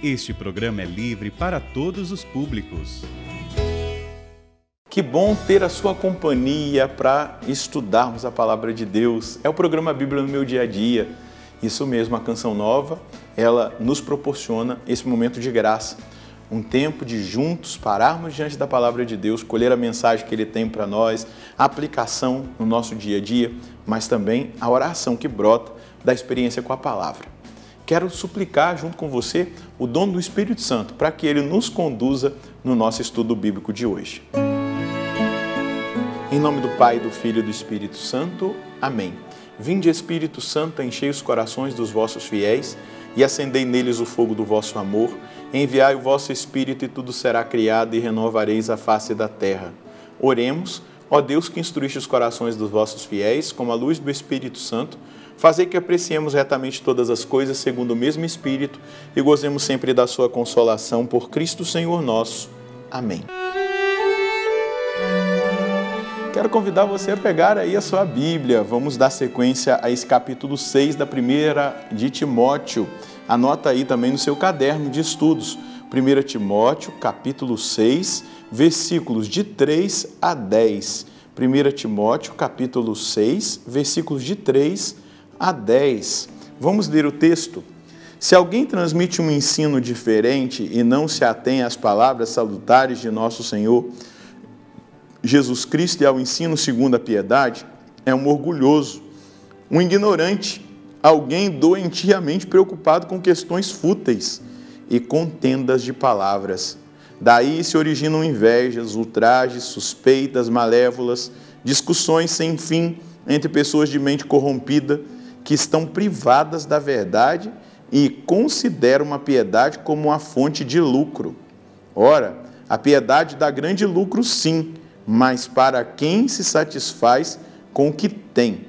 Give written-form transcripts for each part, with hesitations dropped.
Este programa é livre para todos os públicos. Que bom ter a sua companhia para estudarmos a Palavra de Deus. É o programa Bíblia no Meu Dia a Dia. Isso mesmo, a Canção Nova, ela nos proporciona esse momento de graça. Um tempo de juntos pararmos diante da Palavra de Deus, colher a mensagem que Ele tem para nós, a aplicação no nosso dia a dia, mas também a oração que brota da experiência com a Palavra. Quero suplicar junto com você o dom do Espírito Santo para que Ele nos conduza no nosso estudo bíblico de hoje. Em nome do Pai, do Filho e do Espírito Santo. Amém. Vinde, Espírito Santo, enchei os corações dos vossos fiéis e acendei neles o fogo do vosso amor. Enviai o vosso Espírito e tudo será criado e renovareis a face da terra. Oremos, ó Deus que instruíste os corações dos vossos fiéis com a luz do Espírito Santo, fazei que apreciemos retamente todas as coisas segundo o mesmo Espírito e gozemos sempre da sua consolação por Cristo Senhor nosso. Amém. Quero convidar você a pegar aí a sua Bíblia. Vamos dar sequência a esse capítulo 6 da primeira de Timóteo. Anota aí também no seu caderno de estudos. 1 Timóteo, capítulo 6, versículos de 3 a 10. 1 Timóteo, capítulo 6, versículos de 3 a 10. Vamos ler o texto. Se alguém transmite um ensino diferente e não se atém às palavras salutares de nosso Senhor Jesus Cristo e ao ensino segundo a piedade, é um orgulhoso, um ignorante, alguém doentiamente preocupado com questões fúteis e contendas de palavras. Daí se originam invejas, ultrajes, suspeitas, malévolas, discussões sem fim entre pessoas de mente corrompida, que estão privadas da verdade e consideram a piedade como uma fonte de lucro. Ora, a piedade dá grande lucro sim, mas para quem se satisfaz com o que tem.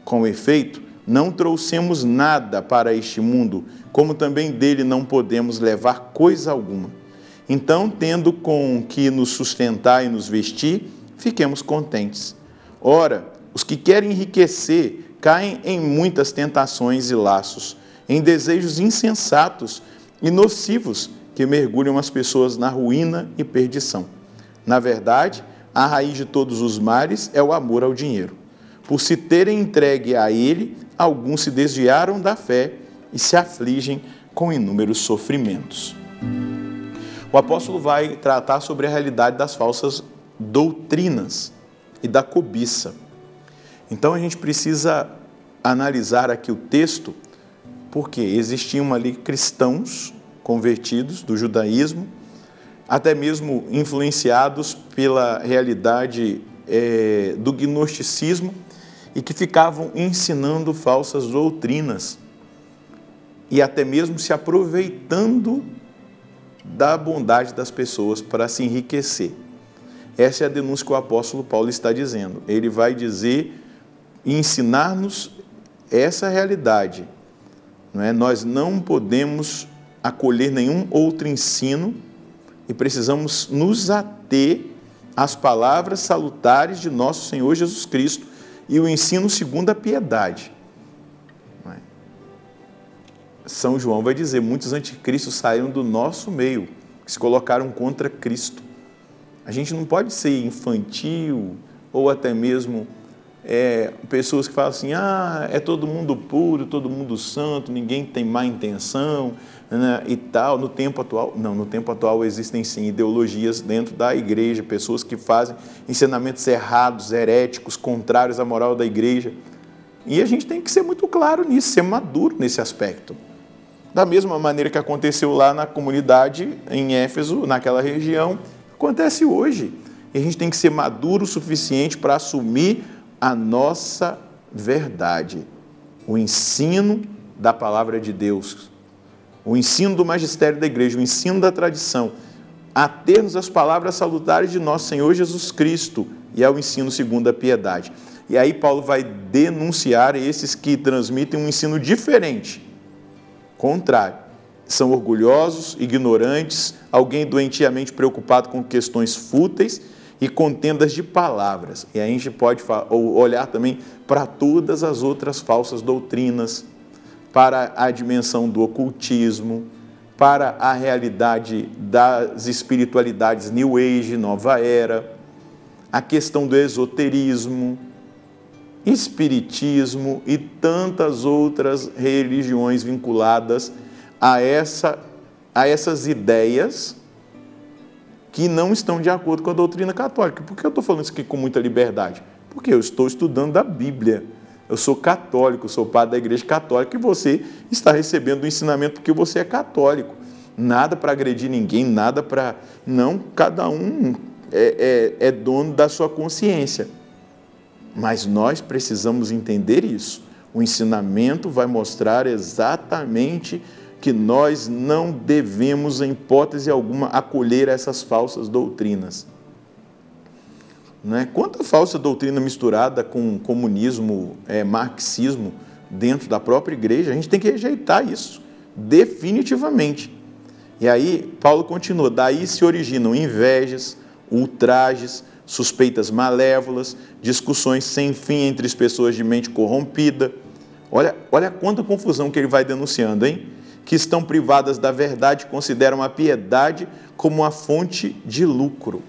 Com efeito, não trouxemos nada para este mundo, como também dele não podemos levar coisa alguma. Então, tendo com que nos sustentar e nos vestir, fiquemos contentes. Ora, os que querem enriquecer caem em muitas tentações e laços, em desejos insensatos e nocivos que mergulham as pessoas na ruína e perdição. Na verdade, a raiz de todos os males é o amor ao dinheiro. Por se terem entregue a ele, alguns se desviaram da fé e se afligem com inúmeros sofrimentos. O apóstolo vai tratar sobre a realidade das falsas doutrinas e da cobiça. Então a gente precisa analisar aqui o texto, porque existiam ali cristãos convertidos do judaísmo, até mesmo influenciados pela realidade do gnosticismo e que ficavam ensinando falsas doutrinas e até mesmo se aproveitando da bondade das pessoas para se enriquecer. Essa é a denúncia que o apóstolo Paulo está dizendo. Ele vai dizer e ensinar-nos essa realidade. Não é? Nós não podemos acolher nenhum outro ensino e precisamos nos ater às palavras salutares de nosso Senhor Jesus Cristo e o ensino segundo a piedade. Não é? São João vai dizer, muitos anticristos saíram do nosso meio, que se colocaram contra Cristo. A gente não pode ser infantil ou até mesmo pessoas que falam assim, é todo mundo puro, todo mundo santo, ninguém tem má intenção, né, e tal. No tempo atual, não, no tempo atual existem sim ideologias dentro da igreja, pessoas que fazem ensinamentos errados, heréticos, contrários à moral da igreja. E a gente tem que ser muito claro nisso, ser maduro nesse aspecto. Da mesma maneira que aconteceu lá na comunidade em Éfeso, naquela região, acontece hoje. E a gente tem que ser maduro o suficiente para assumir a nossa verdade, o ensino da palavra de Deus, o ensino do magistério da igreja, o ensino da tradição, ater-nos às palavras salutares de nosso Senhor Jesus Cristo e ao ensino segundo a piedade. E aí Paulo vai denunciar esses que transmitem um ensino diferente, contrário. São orgulhosos, ignorantes, alguém doentiamente preocupado com questões fúteis e contendas de palavras. E a gente pode olhar também para todas as outras falsas doutrinas, para a dimensão do ocultismo, para a realidade das espiritualidades New Age, Nova Era, a questão do esoterismo, espiritismo e tantas outras religiões vinculadas a essas ideias que não estão de acordo com a doutrina católica. Por que eu estou falando isso aqui com muita liberdade? Porque eu estou estudando a Bíblia. Eu sou católico, sou padre da Igreja Católica e você está recebendo o ensinamento porque você é católico. Nada para agredir ninguém, nada para... Não, cada um é dono da sua consciência. Mas nós precisamos entender isso. O ensinamento vai mostrar exatamente que nós não devemos, em hipótese alguma, acolher essas falsas doutrinas. Né? Quanta falsa doutrina misturada com comunismo, marxismo, dentro da própria igreja, a gente tem que rejeitar isso, definitivamente. E aí, Paulo continua, daí se originam invejas, ultrajes, suspeitas malévolas, discussões sem fim entre as pessoas de mente corrompida. Olha quanta confusão que ele vai denunciando, hein? Que estão privadas da verdade, consideram a piedade como uma fonte de lucro.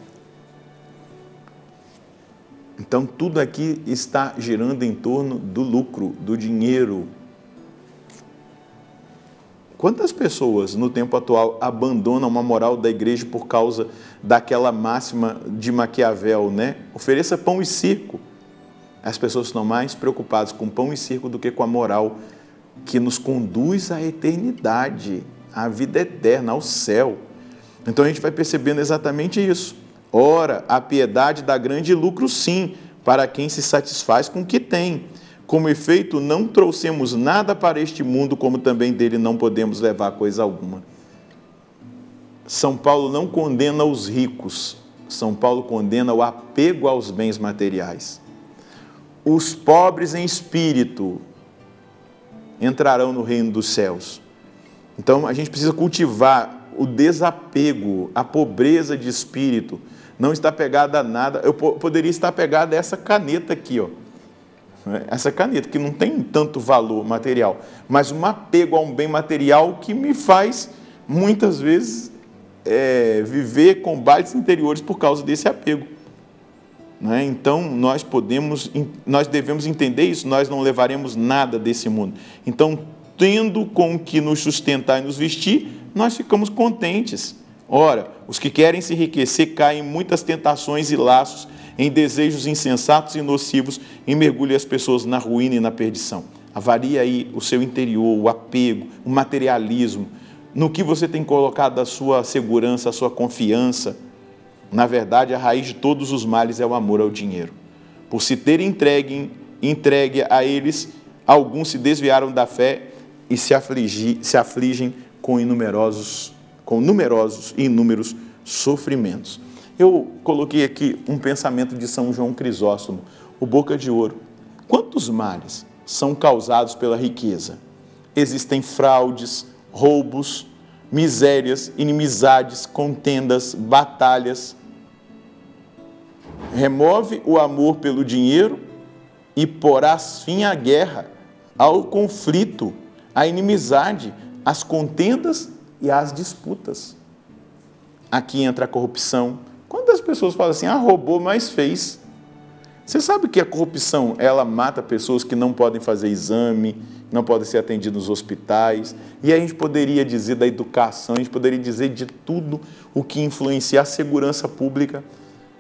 Então, tudo aqui está girando em torno do lucro, do dinheiro. Quantas pessoas, no tempo atual, abandonam uma moral da igreja por causa daquela máxima de Maquiavel, né? Ofereça pão e circo. As pessoas estão mais preocupadas com pão e circo do que com a moral que nos conduz à eternidade, à vida eterna, ao céu. Então a gente vai percebendo exatamente isso. Ora, a piedade dá grande lucro, sim, para quem se satisfaz com o que tem. Como efeito, não trouxemos nada para este mundo, como também dele não podemos levar coisa alguma. São Paulo não condena os ricos, São Paulo condena o apego aos bens materiais. Os pobres em espírito entrarão no reino dos céus. Então, a gente precisa cultivar o desapego, a pobreza de espírito. Não está pegada a nada. Eu poderia estar pegada a essa caneta aqui, ó. Essa caneta, que não tem tanto valor material, mas um apego a um bem material que me faz, muitas vezes, viver combates interiores por causa desse apego. Então, nós devemos entender isso, nós não levaremos nada desse mundo. Então, tendo com o que nos sustentar e nos vestir, nós ficamos contentes. Ora, os que querem se enriquecer caem em muitas tentações e laços, em desejos insensatos e nocivos, e mergulham as pessoas na ruína e na perdição. Avalie aí o seu interior, o apego, o materialismo, no que você tem colocado a sua segurança, a sua confiança. Na verdade, a raiz de todos os males é o amor ao dinheiro. Por se ter entregue a eles, alguns se desviaram da fé e se afligem com numerosos e inúmeros sofrimentos. Eu coloquei aqui um pensamento de São João Crisóstomo, o Boca de Ouro. Quantos males são causados pela riqueza? Existem fraudes, roubos, misérias, inimizades, contendas, batalhas. Remove o amor pelo dinheiro e porás fim à guerra, ao conflito, à inimizade, às contendas e às disputas. Aqui entra a corrupção. Quantas pessoas falam assim, roubou, mas fez? Você sabe que a corrupção, ela mata pessoas que não podem fazer exame, não podem ser atendidas nos hospitais, e a gente poderia dizer da educação, a gente poderia dizer de tudo o que influencia a segurança pública.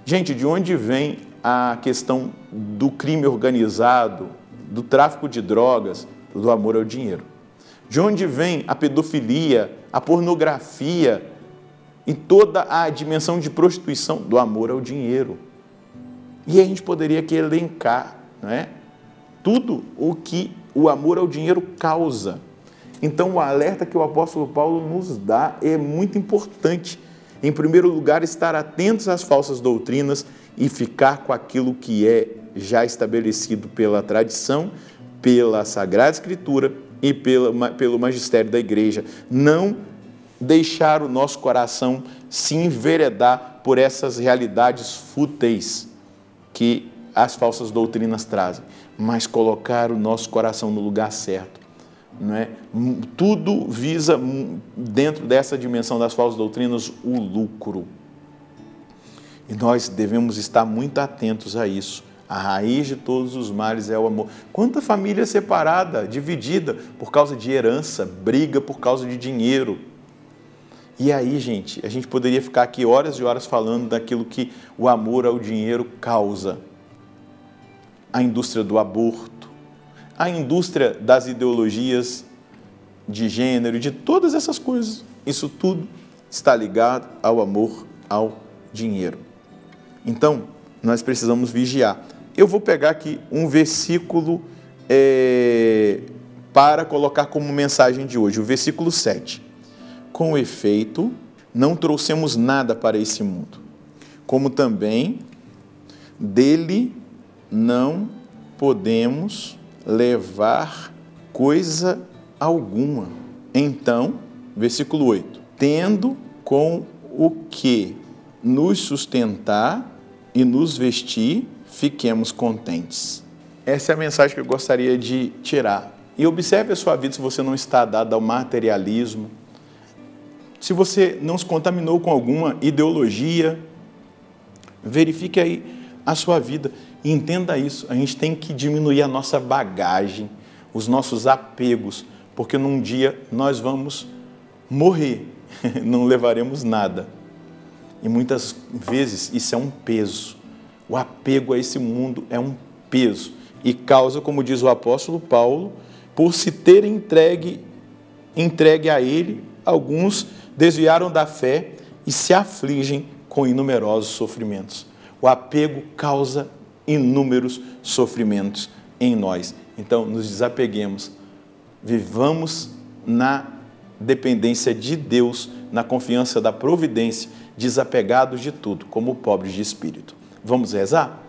Gente, de onde vem a questão do crime organizado, do tráfico de drogas, do amor ao dinheiro? De onde vem a pedofilia, a pornografia e toda a dimensão de prostituição? Do amor ao dinheiro. E a gente poderia aqui elencar, não é? Tudo o que o amor ao dinheiro causa. Então, o alerta que o apóstolo Paulo nos dá é muito importante. Em primeiro lugar, estar atentos às falsas doutrinas e ficar com aquilo que é já estabelecido pela tradição, pela Sagrada Escritura e pelo magistério da igreja. Não deixar o nosso coração se enveredar por essas realidades fúteis que as falsas doutrinas trazem, mas colocar o nosso coração no lugar certo. Não é? Tudo visa, dentro dessa dimensão das falsas doutrinas, o lucro. E nós devemos estar muito atentos a isso. A raiz de todos os males é o amor. Quanta família separada, dividida por causa de herança, briga por causa de dinheiro. E aí, gente, a gente poderia ficar aqui horas e horas falando daquilo que o amor ao dinheiro causa. A indústria do aborto, a indústria das ideologias de gênero, de todas essas coisas. Isso tudo está ligado ao amor ao dinheiro. Então, nós precisamos vigiar. Eu vou pegar aqui um versículo para colocar como mensagem de hoje, o versículo 7. Com efeito, não trouxemos nada para esse mundo, como também dele não podemos levar coisa alguma. Então, versículo 8, tendo com o que nos sustentar e nos vestir, fiquemos contentes. Essa é a mensagem que eu gostaria de tirar. E observe a sua vida se você não está dado ao materialismo, se você não se contaminou com alguma ideologia, verifique aí a sua vida e entenda isso. A gente tem que diminuir a nossa bagagem, os nossos apegos, porque num dia nós vamos morrer, não levaremos nada. E muitas vezes isso é um peso. O apego a esse mundo é um peso e causa, como diz o apóstolo Paulo, por se ter entregue a ele, alguns desviaram da fé e se afligem com inumerosos sofrimentos. O apego causa inúmeros sofrimentos em nós. Então, nos desapeguemos, vivamos na dependência de Deus, na confiança da providência, desapegados de tudo, como pobres de espírito. Vamos rezar?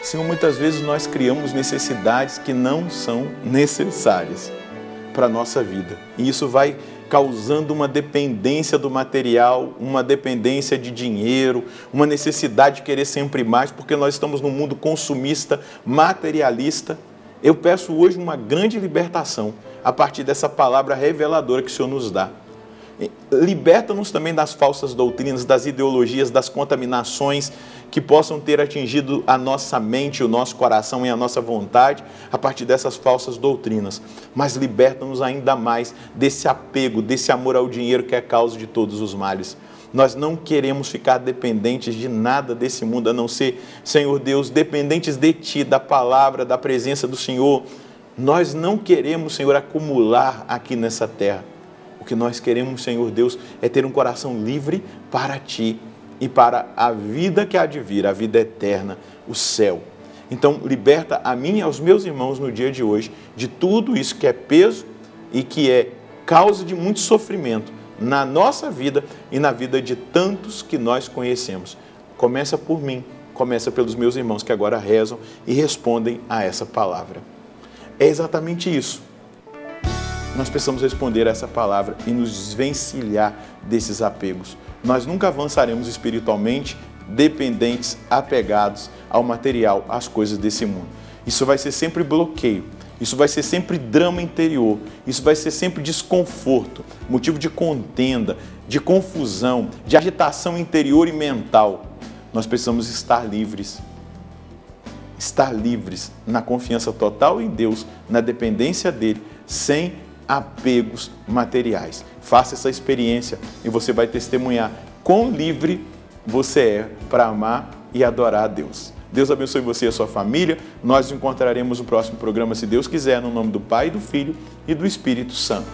Senhor, muitas vezes nós criamos necessidades que não são necessárias para a nossa vida. E isso vai causando uma dependência do material, uma dependência de dinheiro, uma necessidade de querer sempre mais, porque nós estamos num mundo consumista, materialista. Eu peço hoje uma grande libertação a partir dessa palavra reveladora que o Senhor nos dá. Liberta-nos também das falsas doutrinas, das ideologias, das contaminações que possam ter atingido a nossa mente, o nosso coração e a nossa vontade a partir dessas falsas doutrinas. Mas liberta-nos ainda mais desse apego, desse amor ao dinheiro que é a causa de todos os males. Nós não queremos ficar dependentes de nada desse mundo, a não ser, Senhor Deus, dependentes de Ti, da palavra, da presença do Senhor. Nós não queremos, Senhor, acumular aqui nessa terra. O que nós queremos, Senhor Deus, é ter um coração livre para Ti e para a vida que há de vir, a vida eterna, o céu. Então, liberta a mim e aos meus irmãos no dia de hoje de tudo isso que é peso e que é causa de muito sofrimento na nossa vida e na vida de tantos que nós conhecemos. Começa por mim, começa pelos meus irmãos que agora rezam e respondem a essa palavra. É exatamente isso. Nós precisamos responder a essa palavra e nos desvencilhar desses apegos. Nós nunca avançaremos espiritualmente dependentes, apegados ao material, às coisas desse mundo. Isso vai ser sempre bloqueio, isso vai ser sempre drama interior, isso vai ser sempre desconforto, motivo de contenda, de confusão, de agitação interior e mental. Nós precisamos estar livres na confiança total em Deus, na dependência dEle, sem apegos materiais. Faça essa experiência e você vai testemunhar quão livre você é para amar e adorar a Deus. Deus abençoe você e a sua família. Nós nos encontraremos no próximo programa, se Deus quiser, no nome do Pai, do Filho e do Espírito Santo.